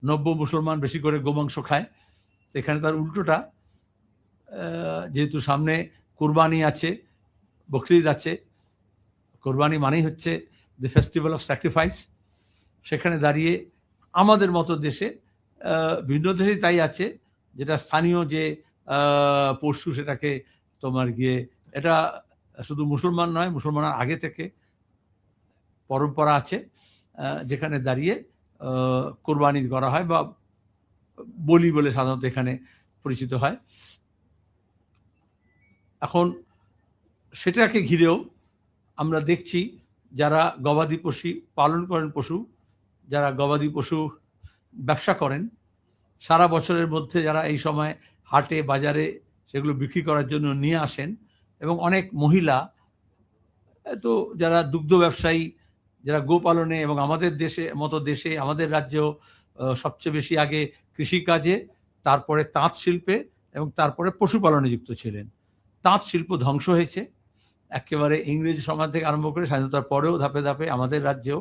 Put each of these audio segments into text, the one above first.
নব্য মুসলমান বেশি করে গোমাংস খায়। এখানে তার উল্টোটা, যেহেতু সামনে কুরবানি আছে, বকরিদ আছে, কোরবানি মানেই হচ্ছে দ্য ফেস্টিভ্যাল অফ স্যাক্রিফাইস। সেখানে দাঁড়িয়ে আমাদের মতো দেশে, ভিন্ন দেশেই তাই আছে, যেটা স্থানীয় যে পশু সেটাকে তোমার গিয়ে, এটা শুধু মুসলমান নয়, মুসলমানের আগে থেকে পরম্পরা আছে, যেখানে দাঁড়িয়ে কোরবানি করা হয় বা বলি বলে সাধারণত এখানে পরিচিত হয়। এখন সেটাকে ঘিরেও আমরা দেখছি যারা গবাদি পশু পালন করেন, যারা গবাদি পশু ব্যবসা করেন, সারা বছরের মধ্যে যারা এই সময় হাটে বাজারে সেগুলো বিক্রি করার জন্য নিয়ে আসেন, এবং অনেক মহিলা তো যারা দুগ্ধ ব্যবসায়ী, যারা গোপালনে, এবং আমাদের দেশে মতো দেশে, আমাদের রাজ্যেও সবচেয়ে বেশি আগে কৃষিকাজে, তারপরে তাঁত শিল্পে, এবং তারপরে পশুপালনে যুক্ত ছিলেন। তাঁত শিল্প ধ্বংস হয়েছে একেবারে ইংরেজ সমাজ থেকে আরম্ভ করে স্বাধীনতার পরেও ধাপে ধাপে আমাদের রাজ্যেও,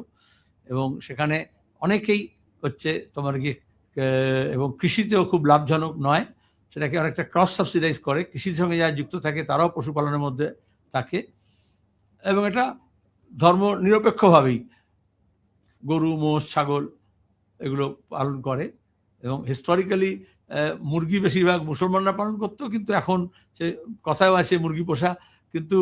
এবং সেখানে অনেকেই হচ্ছে তোমার গিয়ে, এবং কৃষিতেও খুব লাভজনক নয়, সেটাকে অনেকটা ক্রস সাবসিডাইজ করে, কৃষির সঙ্গে যারা যুক্ত থাকে তারাও পশুপালনের মধ্যে থাকে, এবং এটা ধর্ম নিরপেক্ষভাবেই গরু, মোষ, ছাগল এগুলো পালন করে। এবং হিস্টোরিক্যালি মুরগি বেশিরভাগ মুসলমানরা পালন করতো, কিন্তু এখন সে কথাও আছে মুরগি পোষা, কিন্তু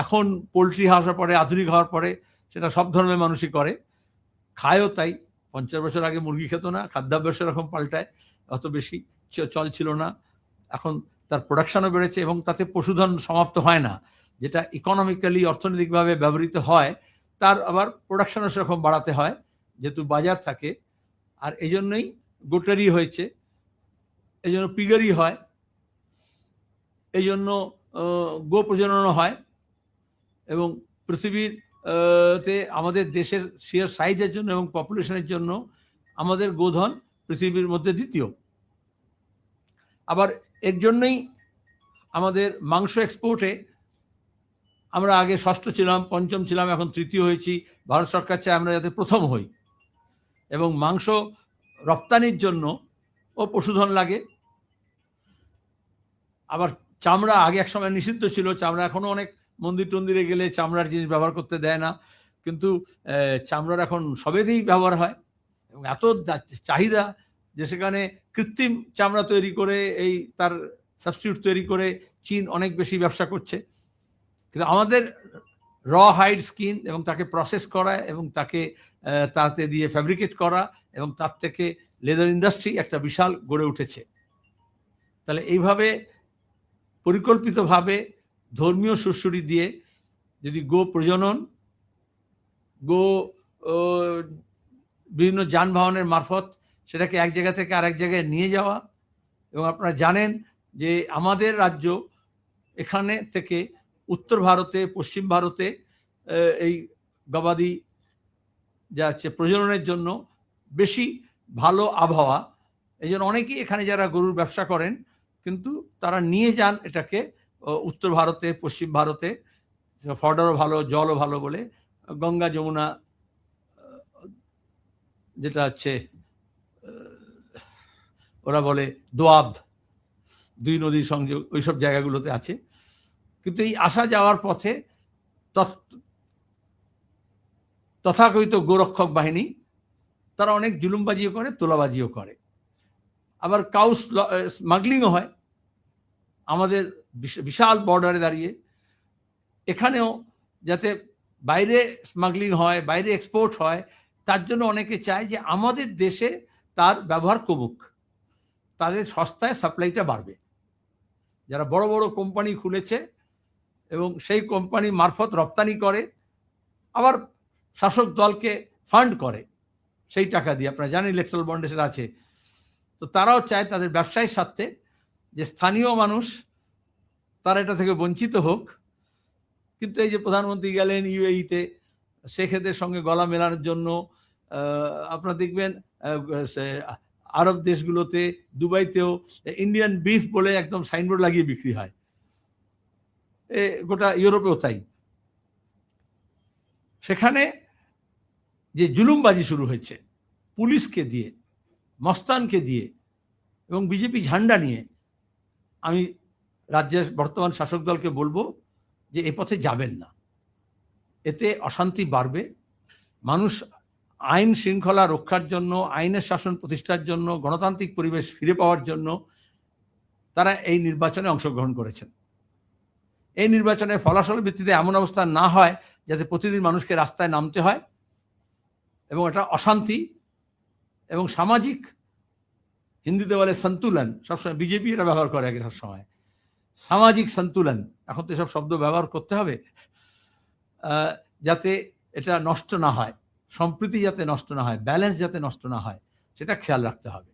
এখন পোলট্রি হওয়ার পরে, আধুনিক হওয়ার পরে সেটা সব ধরনের মানুষই করে, খায়ও তাই। 50 বছর আগে মুরগি খেত না, খাদ্যাভ্যাস এরকম পাল্টায়, অত বেশি চল ছিল না। এখন তার প্রোডাকশনও বেড়েছে, এবং তাতে পশুধন সমাপ্ত হয় না, যেটা ইকোনমিক্যালি অর্থনৈতিকভাবে ব্যবহৃত হয় তার আবার প্রোডাকশনও সেরকম বাড়াতে হয়, যেহেতু বাজার থাকে। আর এই জন্যই গোটারি হয়েছে, এই জন্য পিগারি হয়, এই জন্য গো প্রজননও হয়, এবং পৃথিবীর তে আমাদের দেশের শিয়ার সাইজের জন্য এবং পপুলেশনের জন্য আমাদের গোধন পৃথিবীর মধ্যে দ্বিতীয়। আবার এর জন্যই আমাদের মাংস এক্সপোর্টে আমরা আগে ষষ্ঠ ছিলাম, পঞ্চম ছিলাম, এখন তৃতীয় হয়েছি। ভারত সরকার চায় আমরা যাতে প্রথম হই। এবং মাংস রপ্তানির জন্য ও পশুধন লাগে। আবার চামড়া আগে এক সময় নিষিদ্ধ ছিল, চামড়া এখনও অনেক মন্দির টন্দিরে গেলে চামড়ার জিনিস ব্যবহার করতে দেয় না, কিন্তু চামড়ার এখন সবেতেই ব্যবহার হয়, এবং এত চাহিদা যে সেখানে কৃত্রিম চামড়া তৈরি করে এই তার সাবস্টিটিউট তৈরি করে চীন অনেক বেশি ব্যবসা করছে। কিন্তু আমাদের র হাইড স্কিন, এবং তাকে প্রসেস করা, এবং তাকে তাতে দিয়ে ফ্যাব্রিকেট করা, এবং তার থেকে লেদার ইন্ডাস্ট্রি একটা বিশাল গড়ে উঠেছে। তাহলে এইভাবে পরিকল্পিতভাবে ধর্মীয় সুরসুরি দিয়ে যদি গো প্রজনন, গো বিভিন্ন যানবাহনের মারফত সেটাকে এক জায়গা থেকে আরেক জায়গায় নিয়ে যাওয়া, এবং আপনারা জানেন যে আমাদের রাজ্য এখানে থেকে উত্তর ভারতে, পশ্চিম ভারতে এই গবাদি যা হচ্ছে প্রজননের জন্য বেশি ভালো আবহাওয়া। এই জন্য অনেকেই এখানে যারা গরুর ব্যবসা করেন, কিন্তু তারা নিয়ে যান এটাকে উত্তর ভারতে, পশ্চিম ভারতে, ফর্ডারও ভালো, জলও ভালো বলে, গঙ্গা যমুনা যেটা হচ্ছে ওরা বলে দোয়াব, দুই নদীর সংযোগ, ওইসব জায়গাগুলোতে আছে। কিন্তু এই আসা যাওয়ার পথে তথাকথিত গোরক্ষক বাহিনী তারা অনেক জুলুমবাজিও করে, তোলাবাজিও করে। আবার কাউ স্মাগলিংও হয় আমাদের বিশাল বর্ডারে দাঁড়িয়ে। এখানেও যাতে বাইরে স্মাগলিং হয়, বাইরে এক্সপোর্ট হয়, তার জন্য অনেকে চায় যে আমাদের দেশে তার ব্যবহার কমুক, তাদের সস্তায় সাপ্লাইটা বাড়বে। যারা বড় বড় কোম্পানি খুলেছে এবং সেই কোম্পানি মারফত রপ্তানি করে, আবার শাসক দলকে ফান্ড করে সেই টাকা দিয়ে, আপনারা জানেন ইলেকট্রাল বন্ডে সেটা আছে। তো তারাও চায় তাদের ব্যবসায়ের স্বার্থে যে স্থানীয় মানুষ তারা এটা থেকে বঞ্চিত হোক। কিন্তু এই যে প্রধানমন্ত্রী গেলেন ইউএইতে, শেখেদের সঙ্গে গলা মেলানোর জন্য, আপনারা দেখবেন আরব দেশগুলোতে, দুবাইতেও ইন্ডিয়ান বিফ বলে একদম সাইনবোর্ড লাগিয়ে বিক্রি হয়, গোটা ইউরোপেও তাই। সেখানে যে জুলুমবাজি শুরু হয়েছে পুলিশকে দিয়ে, মস্তানকে দিয়ে এবং বিজেপি ঝান্ডা নিয়ে আমি রাজ্যের বর্তমান শাসক দলকে বলবো যে এ পথে যাবেন না। এতে অশান্তি বাড়বে। মানুষ আইন শৃঙ্খলা রক্ষার জন্য, আইনের শাসন প্রতিষ্ঠার জন্য, গণতান্ত্রিক পরিবেশ ফিরে পাওয়ার জন্য তারা এই নির্বাচনে অংশগ্রহণ করেছেন। এই নির্বাচনের ফলাফলের ভিত্তিতে এমন অবস্থা না হয় যাতে প্রতিদিন মানুষকে রাস্তায় নামতে হয় এবং এটা অশান্তি এবং সামাজিক, হিন্দিতে বলে সন্তুলন, সবসময় বিজেপি এটা ব্যবহার করে আগে সবসময়, সামাজিক সন্তুলন, এখন তো এসব শব্দ ব্যবহার করতে হবে, যাতে এটা নষ্ট না হয়, সম্প্রীতি যাতে নষ্ট না হয়, ব্যালেন্স যাতে নষ্ট না হয়, সেটা খেয়াল রাখতে হবে।